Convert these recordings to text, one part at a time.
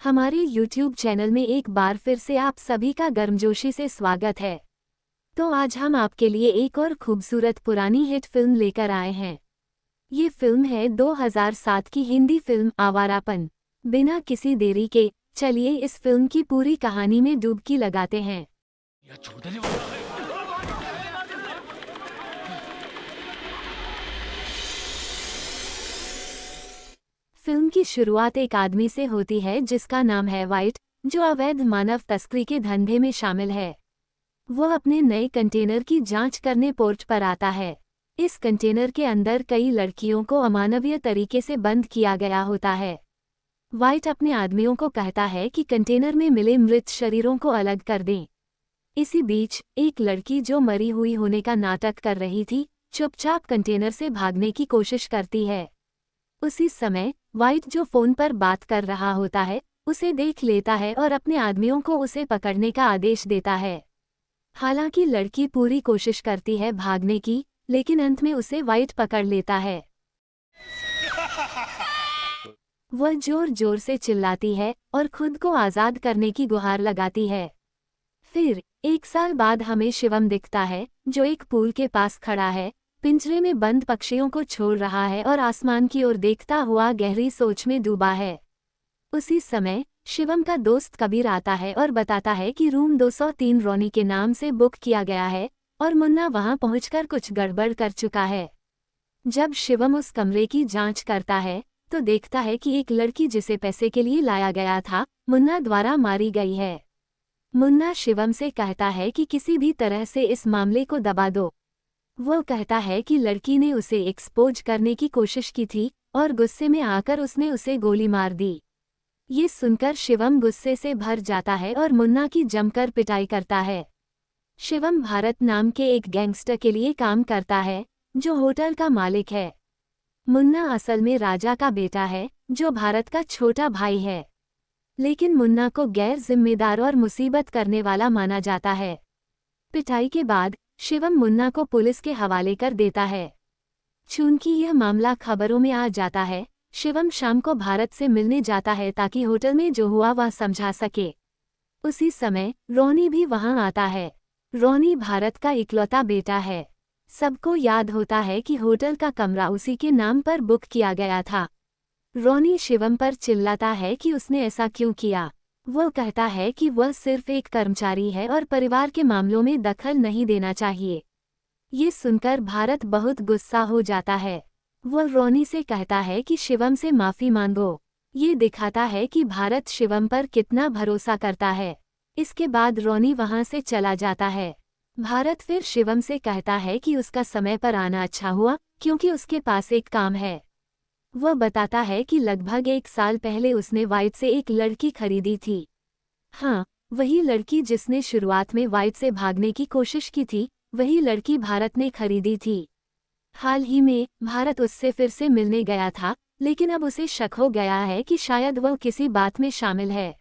हमारे YouTube channel में एक बार फिर से आप सभी का गर्मजोशी से स्वागत है। तो आज हम आपके लिए एक और खूबसूरत पुरानी हिट फिल्म लेकर आए हैं। ये फिल्म है 2007 की हिंदी फिल्म आवारापन। बिना किसी देरी के चलिए इस फिल्म की पूरी कहानी में डुबकी लगाते हैं। फिल्म की शुरुआत एक आदमी से होती है जिसका नाम है वाइट, जो अवैध मानव तस्करी के धंधे में शामिल है। वो अपने नए कंटेनर की जांच करने पोर्ट पर आता है। इस कंटेनर के अंदर कई लड़कियों को अमानवीय तरीके से बंद किया गया होता है। वाइट अपने आदमियों को कहता है कि कंटेनर में मिले मृत शरीरों को अलग कर दें। इसी बीच एक लड़की जो मरी हुई होने का नाटक कर रही थी, चुपचाप कंटेनर से भागने की कोशिश करती है। उसी समय वाइट जो फोन पर बात कर रहा होता है, उसे देख लेता है और अपने आदमियों को उसे पकड़ने का आदेश देता है। हालांकि लड़की पूरी कोशिश करती है भागने की, लेकिन अंत में उसे वाइट पकड़ लेता है। वह जोर जोर से चिल्लाती है और खुद को आज़ाद करने की गुहार लगाती है। फिर 1 साल बाद हमें शिवम दिखता है, जो एक पूल के पास खड़ा है, पिंजरे में बंद पक्षियों को छोड़ रहा है और आसमान की ओर देखता हुआ गहरी सोच में डूबा है। उसी समय शिवम का दोस्त कबीर आता है और बताता है कि रूम 203 रोनी के नाम से बुक किया गया है और मुन्ना वहां पहुंचकर कुछ गड़बड़ कर चुका है। जब शिवम उस कमरे की जांच करता है तो देखता है कि एक लड़की जिसे पैसे के लिए लाया गया था, मुन्ना द्वारा मारी गई है। मुन्ना शिवम से कहता है कि किसी भी तरह से इस मामले को दबा दो। वो कहता है कि लड़की ने उसे एक्सपोज करने की कोशिश की थी और गुस्से में आकर उसने उसे गोली मार दी। ये सुनकर शिवम गुस्से से भर जाता है और मुन्ना की जमकर पिटाई करता है। शिवम भारत नाम के एक गैंगस्टर के लिए काम करता है, जो होटल का मालिक है। मुन्ना असल में राजा का बेटा है, जो भारत का छोटा भाई है। लेकिन मुन्ना को गैर जिम्मेदार और मुसीबत करने वाला माना जाता है। पिटाई के बाद शिवम मुन्ना को पुलिस के हवाले कर देता है। चूंकि यह मामला खबरों में आ जाता है, शिवम शाम को भारत से मिलने जाता है ताकि होटल में जो हुआ वह समझा सके। उसी समय रोनी भी वहां आता है। रोनी भारत का इकलौता बेटा है। सबको याद होता है कि होटल का कमरा उसी के नाम पर बुक किया गया था। रोनी शिवम पर चिल्लाता है कि उसने ऐसा क्यों किया। वह कहता है कि वह सिर्फ एक कर्मचारी है और परिवार के मामलों में दखल नहीं देना चाहिए। ये सुनकर भारत बहुत गुस्सा हो जाता है। वह रोनी से कहता है कि शिवम से माफ़ी मांगो। ये दिखाता है कि भारत शिवम पर कितना भरोसा करता है। इसके बाद रोनी वहां से चला जाता है। भारत फिर शिवम से कहता है कि उसका समय पर आना अच्छा हुआ, क्योंकि उसके पास एक काम है। वह बताता है कि लगभग 1 साल पहले उसने वाइट से एक लड़की खरीदी थी। हाँ, वही लड़की जिसने शुरुआत में वाइट से भागने की कोशिश की थी, वही लड़की भारत ने खरीदी थी। हाल ही में भारत उससे फिर से मिलने गया था, लेकिन अब उसे शक हो गया है कि शायद वह किसी बात में शामिल है।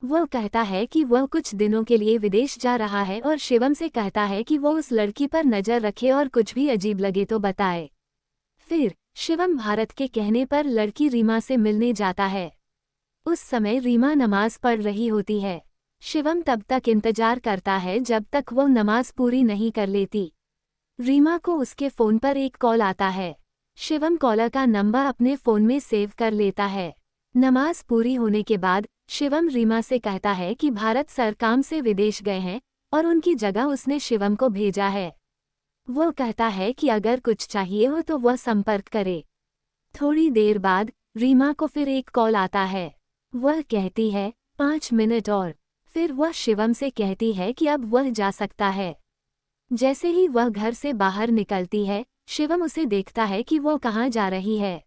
वह कहता है कि वह कुछ दिनों के लिए विदेश जा रहा है और शिवम से कहता है कि वो उस लड़की पर नज़र रखे और कुछ भी अजीब लगे तो बताए। फिर शिवम भारत के कहने पर लड़की रीमा से मिलने जाता है। उस समय रीमा नमाज पढ़ रही होती है। शिवम तब तक इंतजार करता है जब तक वो नमाज पूरी नहीं कर लेती। रीमा को उसके फ़ोन पर एक कॉल आता है। शिवम कॉलर का नंबर अपने फ़ोन में सेव कर लेता है। नमाज पूरी होने के बाद शिवम रीमा से कहता है कि भारत सर काम से विदेश गए हैं और उनकी जगह उसने शिवम को भेजा है। वो कहता है कि अगर कुछ चाहिए हो तो वह संपर्क करे। थोड़ी देर बाद रीमा को फिर एक कॉल आता है। वह कहती है 5 मिनट और। फिर वह शिवम से कहती है कि अब वह जा सकता है। जैसे ही वह घर से बाहर निकलती है, शिवम उसे देखता है कि वो कहाँ जा रही है।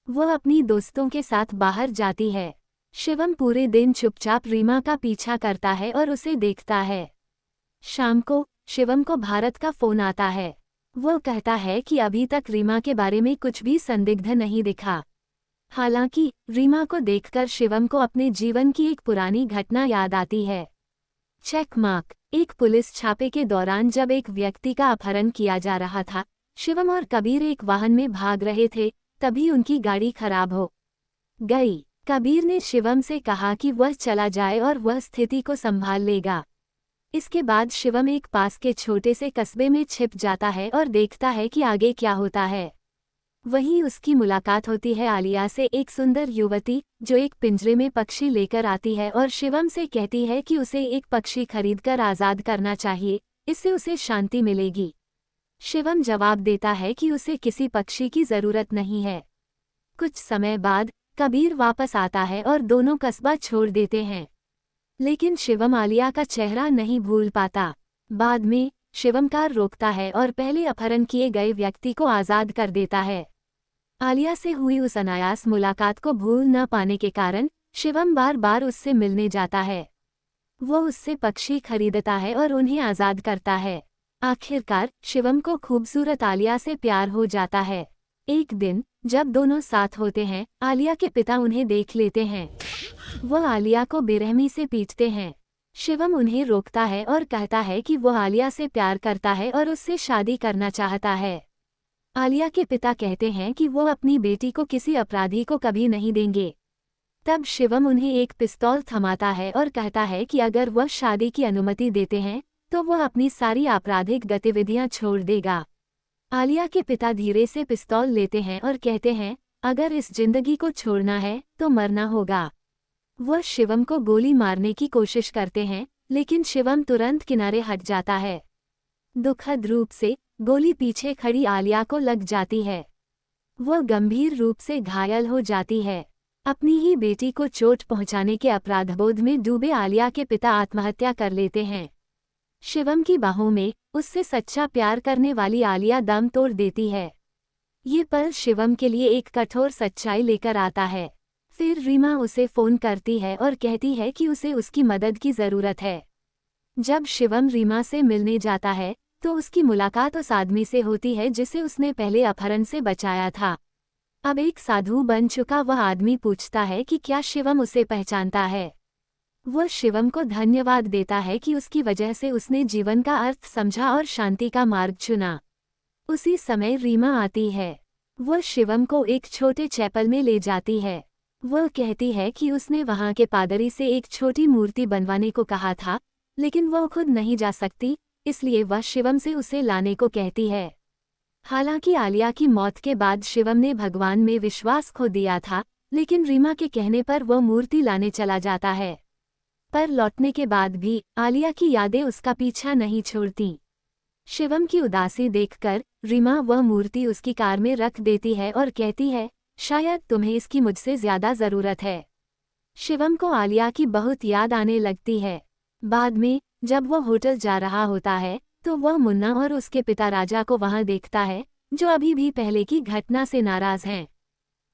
वह अपनी दोस्तों के साथ बाहर जाती है। शिवम पूरे दिन चुपचाप रीमा का पीछा करता है और उसे देखता है। शाम को शिवम को भारत का फ़ोन आता है। वो कहता है कि अभी तक रीमा के बारे में कुछ भी संदिग्ध नहीं दिखा। हालांकि रीमा को देखकर शिवम को अपने जीवन की एक पुरानी घटना याद आती है। Check mark. एक पुलिस छापे के दौरान जब एक व्यक्ति का अपहरण किया जा रहा था, शिवम और कबीर एक वाहन में भाग रहे थे, तभी उनकी गाड़ी खराब हो गई। कबीर ने शिवम से कहा कि वह चला जाए और वह स्थिति को संभाल लेगा। इसके बाद शिवम एक पास के छोटे से कस्बे में छिप जाता है और देखता है कि आगे क्या होता है। वहीं उसकी मुलाकात होती है आलिया से, एक सुंदर युवती जो एक पिंजरे में पक्षी लेकर आती है और शिवम से कहती है कि उसे एक पक्षी खरीदकर आज़ाद करना चाहिए, इससे उसे शांति मिलेगी। शिवम जवाब देता है कि उसे किसी पक्षी की ज़रूरत नहीं है। कुछ समय बाद कबीर वापस आता है और दोनों कस्बा छोड़ देते हैं। लेकिन शिवम आलिया का चेहरा नहीं भूल पाता। बाद में शिवम कार रोकता है और पहले अपहरण किए गए व्यक्ति को आज़ाद कर देता है। आलिया से हुई उस अनायास मुलाकात को भूल न पाने के कारण शिवम बार बार उससे मिलने जाता है। वो उससे पक्षी खरीदता है और उन्हें आज़ाद करता है। आखिरकार शिवम को खूबसूरत आलिया से प्यार हो जाता है। एक दिन जब दोनों साथ होते हैं, आलिया के पिता उन्हें देख लेते हैं। वह आलिया को बेरहमी से पीटते हैं। शिवम उन्हें रोकता है और कहता है कि वह आलिया से प्यार करता है और उससे शादी करना चाहता है। आलिया के पिता कहते हैं कि वो अपनी बेटी को किसी अपराधी को कभी नहीं देंगे। तब शिवम उन्हें एक पिस्तौल थमाता है और कहता है कि अगर वह शादी की अनुमति देते हैं तो वह अपनी सारी आपराधिक गतिविधियां छोड़ देगा। आलिया के पिता धीरे से पिस्तौल लेते हैं और कहते हैं, अगर इस जिंदगी को छोड़ना है तो मरना होगा। वह शिवम को गोली मारने की कोशिश करते हैं, लेकिन शिवम तुरंत किनारे हट जाता है। दुखद रूप से गोली पीछे खड़ी आलिया को लग जाती है। वह गंभीर रूप से घायल हो जाती है। अपनी ही बेटी को चोट पहुंचाने के अपराधबोध में डूबे आलिया के पिता आत्महत्या कर लेते हैं। शिवम की बाहों में उससे सच्चा प्यार करने वाली आलिया दम तोड़ देती है। ये पल शिवम के लिए एक कठोर सच्चाई लेकर आता है। फिर रीमा उसे फ़ोन करती है और कहती है कि उसे उसकी मदद की ज़रूरत है। जब शिवम रीमा से मिलने जाता है तो उसकी मुलाकात उस आदमी से होती है जिसे उसने पहले अपहरण से बचाया था। अब एक साधु बन चुका वह आदमी पूछता है कि क्या शिवम उसे पहचानता है। वह शिवम को धन्यवाद देता है कि उसकी वजह से उसने जीवन का अर्थ समझा और शांति का मार्ग चुना। उसी समय रीमा आती है। वह शिवम को एक छोटे चैपल में ले जाती है। वह कहती है कि उसने वहां के पादरी से एक छोटी मूर्ति बनवाने को कहा था, लेकिन वह खुद नहीं जा सकती, इसलिए वह शिवम से उसे लाने को कहती है। हालांकि आलिया की मौत के बाद शिवम ने भगवान में विश्वास खो दिया था, लेकिन रीमा के कहने पर वह मूर्ति लाने चला जाता है। पर लौटने के बाद भी आलिया की यादें उसका पीछा नहीं छोड़ती। शिवम की उदासी देखकर रीमा वह मूर्ति उसकी कार में रख देती है और कहती है, शायद तुम्हें इसकी मुझसे ज्यादा जरूरत है। शिवम को आलिया की बहुत याद आने लगती है। बाद में जब वह होटल जा रहा होता है तो वह मुन्ना और उसके पिता राजा को वहां देखता है, जो अभी भी पहले की घटना से नाराज हैं।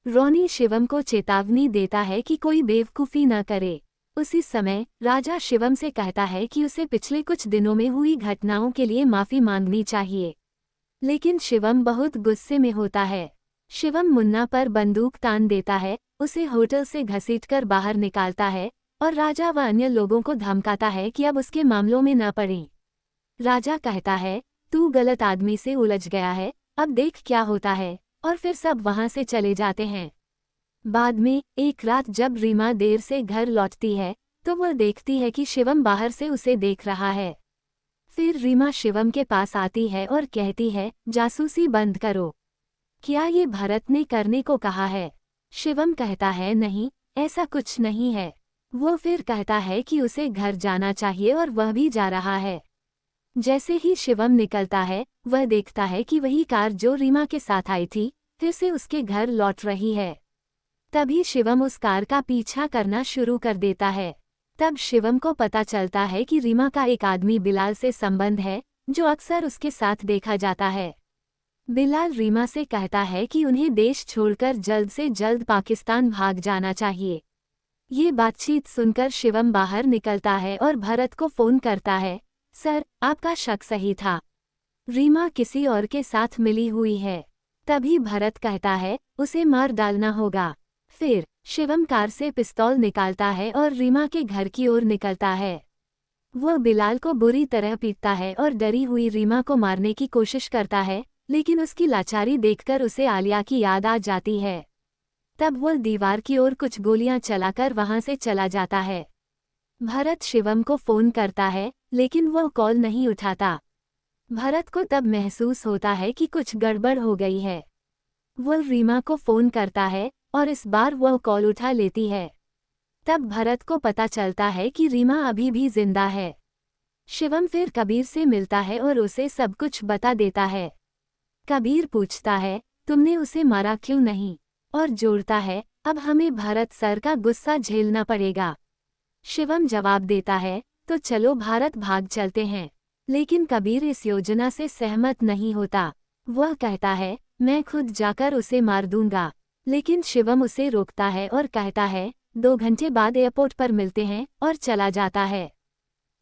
रोनी शिवम को चेतावनी देता है कि कोई बेवकूफ़ी न करे। उसी समय राजा शिवम से कहता है कि उसे पिछले कुछ दिनों में हुई घटनाओं के लिए माफ़ी मांगनी चाहिए, लेकिन शिवम बहुत गुस्से में होता है। शिवम मुन्ना पर बंदूक तान देता है, उसे होटल से घसीटकर बाहर निकालता है और राजा व अन्य लोगों को धमकाता है कि अब उसके मामलों में न पड़ें। राजा कहता है, तू गलत आदमी से उलझ गया है, अब देख क्या होता है, और फिर सब वहां से चले जाते हैं। बाद में एक रात जब रीमा देर से घर लौटती है तो वह देखती है कि शिवम बाहर से उसे देख रहा है। फिर रीमा शिवम के पास आती है और कहती है, जासूसी बंद करो। क्या ये भरत ने करने को कहा है? शिवम कहता है, नहीं, ऐसा कुछ नहीं है। वो फिर कहता है कि उसे घर जाना चाहिए और वह भी जा रहा है। जैसे ही शिवम निकलता है वह देखता है कि वही कार जो रीमा के साथ आई थी फिर से उसके घर लौट रही है। तभी शिवम उस कार का पीछा करना शुरू कर देता है। तब शिवम को पता चलता है कि रीमा का एक आदमी बिलाल से संबंध है, जो अक्सर उसके साथ देखा जाता है। बिलाल रीमा से कहता है कि उन्हें देश छोड़कर जल्द से जल्द पाकिस्तान भाग जाना चाहिए। ये बातचीत सुनकर शिवम बाहर निकलता है और भरत को फोन करता है, सर, आपका शक सही था, रीमा किसी और के साथ मिली हुई है। तभी भरत कहता है, उसे मार डालना होगा। फिर शिवम कार से पिस्तौल निकालता है और रीमा के घर की ओर निकलता है। वह बिलाल को बुरी तरह पीटता है और डरी हुई रीमा को मारने की कोशिश करता है, लेकिन उसकी लाचारी देखकर उसे आलिया की याद आ जाती है। तब वह दीवार की ओर कुछ गोलियां चलाकर वहां से चला जाता है। भरत शिवम को फोन करता है, लेकिन वह कॉल नहीं उठाता। भरत को तब महसूस होता है कि कुछ गड़बड़ हो गई है। वह रीमा को फोन करता है और इस बार वह कॉल उठा लेती है। तब भरत को पता चलता है कि रीमा अभी भी जिंदा है। शिवम फिर कबीर से मिलता है और उसे सब कुछ बता देता है। कबीर पूछता है, तुमने उसे मारा क्यों नहीं, और जोड़ता है, अब हमें भारत सर का गुस्सा झेलना पड़ेगा। शिवम जवाब देता है, तो चलो भारत भाग चलते हैं। लेकिन कबीर इस योजना से सहमत नहीं होता। वह कहता है, मैं खुद जाकर उसे मार दूंगा। लेकिन शिवम उसे रोकता है और कहता है, 2 घंटे बाद एयरपोर्ट पर मिलते हैं, और चला जाता है।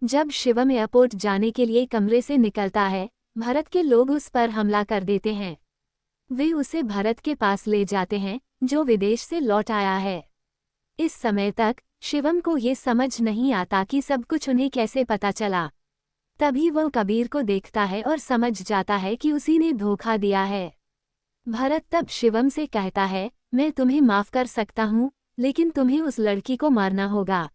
जब शिवम एयरपोर्ट जाने के लिए कमरे से निकलता है, भारत के लोग उस पर हमला कर देते हैं। वे उसे भारत के पास ले जाते हैं, जो विदेश से लौट आया है। इस समय तक शिवम को ये समझ नहीं आता कि सब कुछ उन्हें कैसे पता चला। तभी वह कबीर को देखता है और समझ जाता है कि उसी ने धोखा दिया है। भरत तब शिवम से कहता है, मैं तुम्हें माफ कर सकता हूँ, लेकिन तुम्हें उस लड़की को मारना होगा।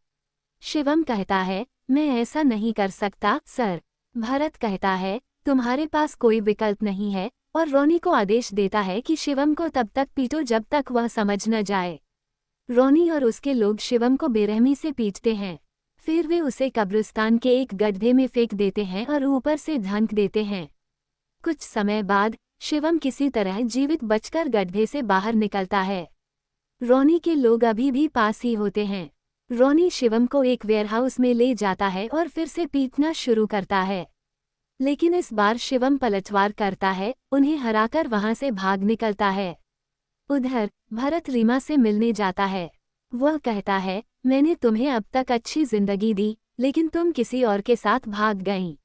शिवम कहता है, मैं ऐसा नहीं कर सकता सर। भरत कहता है, तुम्हारे पास कोई विकल्प नहीं है, और रोनी को आदेश देता है कि शिवम को तब तक पीटो जब तक वह समझ न जाए। रोनी और उसके लोग शिवम को बेरहमी से पीटते हैं। फिर वे उसे कब्रिस्तान के एक गड्ढे में फेंक देते हैं और ऊपर से ढक देते हैं। कुछ समय बाद शिवम किसी तरह जीवित बचकर गड्ढे से बाहर निकलता है। रोनी के लोग अभी भी पास ही होते हैं। रोनी शिवम को एक वेयरहाउस में ले जाता है और फिर से पीटना शुरू करता है। लेकिन इस बार शिवम पलटवार करता है, उन्हें हराकर वहां से भाग निकलता है। उधर भरत रीमा से मिलने जाता है। वह कहता है, मैंने तुम्हें अब तक अच्छी जिंदगी दी, लेकिन तुम किसी और के साथ भाग गईं।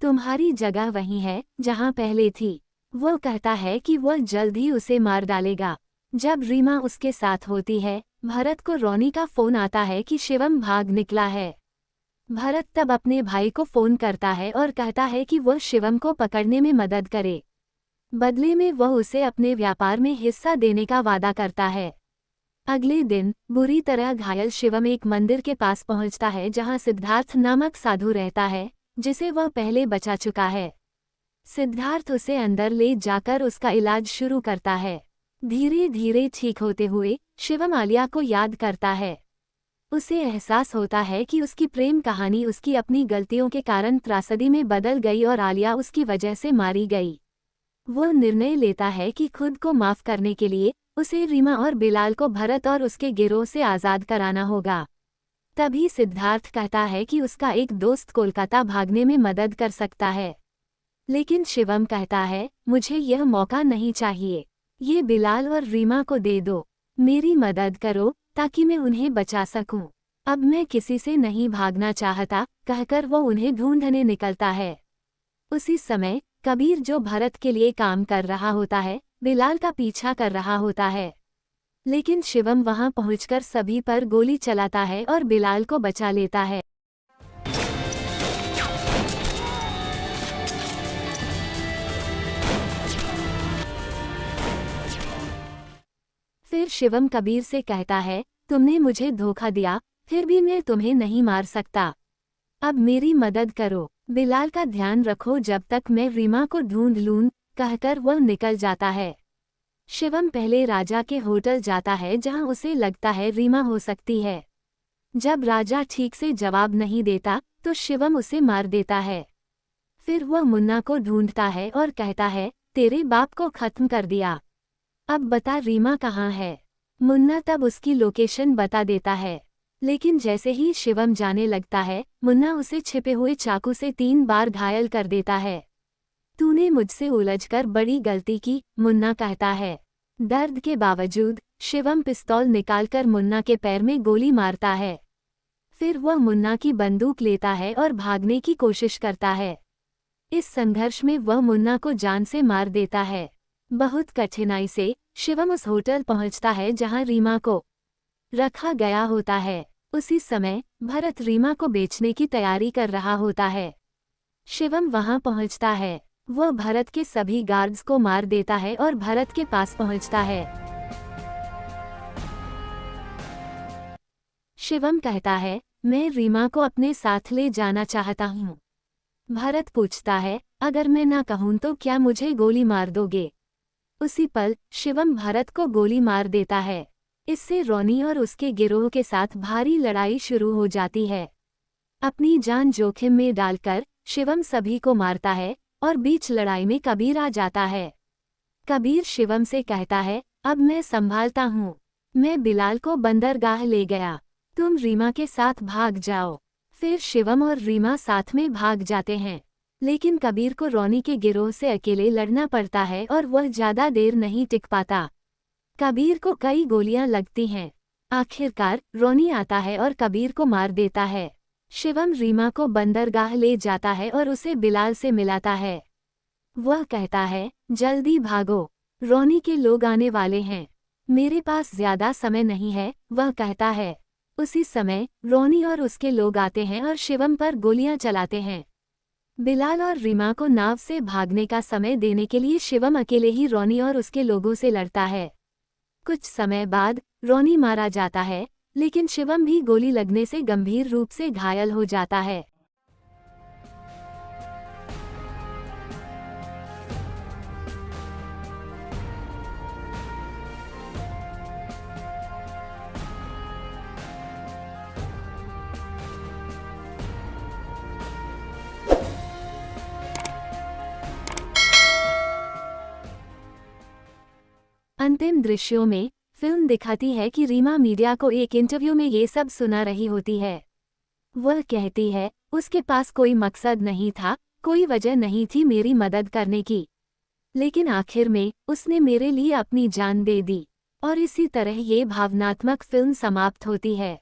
तुम्हारी जगह वहीं है जहां पहले थी। वह कहता है कि वह जल्द ही उसे मार डालेगा। जब रीमा उसके साथ होती है, भरत को रोनी का फोन आता है कि शिवम भाग निकला है। भरत तब अपने भाई को फोन करता है और कहता है कि वह शिवम को पकड़ने में मदद करे। बदले में वह उसे अपने व्यापार में हिस्सा देने का वादा करता है। अगले दिन बुरी तरह घायल शिवम एक मंदिर के पास पहुंचता है जहां सिद्धार्थ नामक साधु रहता है, जिसे वह पहले बचा चुका है। सिद्धार्थ उसे अंदर ले जाकर उसका इलाज शुरू करता है। धीरे धीरे ठीक होते हुए शिवम आलिया को याद करता है। उसे एहसास होता है कि उसकी प्रेम कहानी उसकी अपनी गलतियों के कारण त्रासदी में बदल गई और आलिया उसकी वजह से मारी गई। वह निर्णय लेता है कि खुद को माफ करने के लिए उसे रीमा और बिलाल को भरत और उसके गिरोह से आज़ाद कराना होगा। तभी सिद्धार्थ कहता है कि उसका एक दोस्त कोलकाता भागने में मदद कर सकता है। लेकिन शिवम कहता है, मुझे यह मौका नहीं चाहिए। ये बिलाल और रीमा को दे दो। मेरी मदद करो ताकि मैं उन्हें बचा सकूं। अब मैं किसी से नहीं भागना चाहता, कहकर वो उन्हें ढूंढने निकलता है। उसी समय कबीर, जो भरत के लिए काम कर रहा होता है, बिलाल का पीछा कर रहा होता है। लेकिन शिवम वहां पहुंचकर सभी पर गोली चलाता है और बिलाल को बचा लेता है। फिर शिवम कबीर से कहता है, तुमने मुझे धोखा दिया, फिर भी मैं तुम्हें नहीं मार सकता। अब मेरी मदद करो। बिलाल का ध्यान रखो जब तक मैं रीमा को ढूंढ लूं, कहकर वह निकल जाता है। शिवम पहले राजा के होटल जाता है जहां उसे लगता है रीमा हो सकती है। जब राजा ठीक से जवाब नहीं देता तो शिवम उसे मार देता है। फिर वह मुन्ना को ढूंढता है और कहता है, तेरे बाप को खत्म कर दिया। अब बता रीमा कहाँ है। मुन्ना तब उसकी लोकेशन बता देता है। लेकिन जैसे ही शिवम जाने लगता है, मुन्ना उसे छिपे हुए चाकू से 3 बार घायल कर देता है। तूने मुझसे उलझकर बड़ी गलती की, मुन्ना कहता है। दर्द के बावजूद शिवम पिस्तौल निकालकर मुन्ना के पैर में गोली मारता है। फिर वह मुन्ना की बंदूक लेता है और भागने की कोशिश करता है। इस संघर्ष में वह मुन्ना को जान से मार देता है। बहुत कठिनाई से शिवम उस होटल पहुंचता है जहां रीमा को रखा गया होता है। उसी समय भरत रीमा को बेचने की तैयारी कर रहा होता है। शिवम वहां पहुंचता है। वह भरत के सभी गार्ड्स को मार देता है और भरत के पास पहुंचता है। शिवम कहता है, मैं रीमा को अपने साथ ले जाना चाहता हूँ। भरत पूछता है, अगर मैं ना कहूँ तो क्या मुझे गोली मार दोगे? उसी पल शिवम भरत को गोली मार देता है। इससे रोनी और उसके गिरोह के साथ भारी लड़ाई शुरू हो जाती है। अपनी जान जोखिम में डालकर शिवम सभी को मारता है और बीच लड़ाई में कबीर आ जाता है। कबीर शिवम से कहता है, अब मैं संभालता हूँ। मैं बिलाल को बंदरगाह ले गया, तुम रीमा के साथ भाग जाओ। फिर शिवम और रीमा साथ में भाग जाते हैं, लेकिन कबीर को रोनी के गिरोह से अकेले लड़ना पड़ता है और वह ज्यादा देर नहीं टिक पाता। कबीर को कई गोलियां लगती हैं। आखिरकार रोनी आता है और कबीर को मार देता है। शिवम रीमा को बंदरगाह ले जाता है और उसे बिलाल से मिलाता है। वह कहता है, जल्दी भागो, रोनी के लोग आने वाले हैं। मेरे पास ज्यादा समय नहीं है, वह कहता है। उसी समय रोनी और उसके लोग आते हैं और शिवम पर गोलियां चलाते हैं। बिलाल और रीमा को नाव से भागने का समय देने के लिए शिवम अकेले ही रोनी और उसके लोगों से लड़ता है। कुछ समय बाद रोनी मारा जाता है, लेकिन शिवम भी गोली लगने से गंभीर रूप से घायल हो जाता है। अंतिम दृश्यों में फिल्म दिखाती है कि रीमा मीडिया को एक इंटरव्यू में ये सब सुना रही होती है। वह कहती है, उसके पास कोई मकसद नहीं था, कोई वजह नहीं थी मेरी मदद करने की, लेकिन आखिर में उसने मेरे लिए अपनी जान दे दी। और इसी तरह ये भावनात्मक फिल्म समाप्त होती है।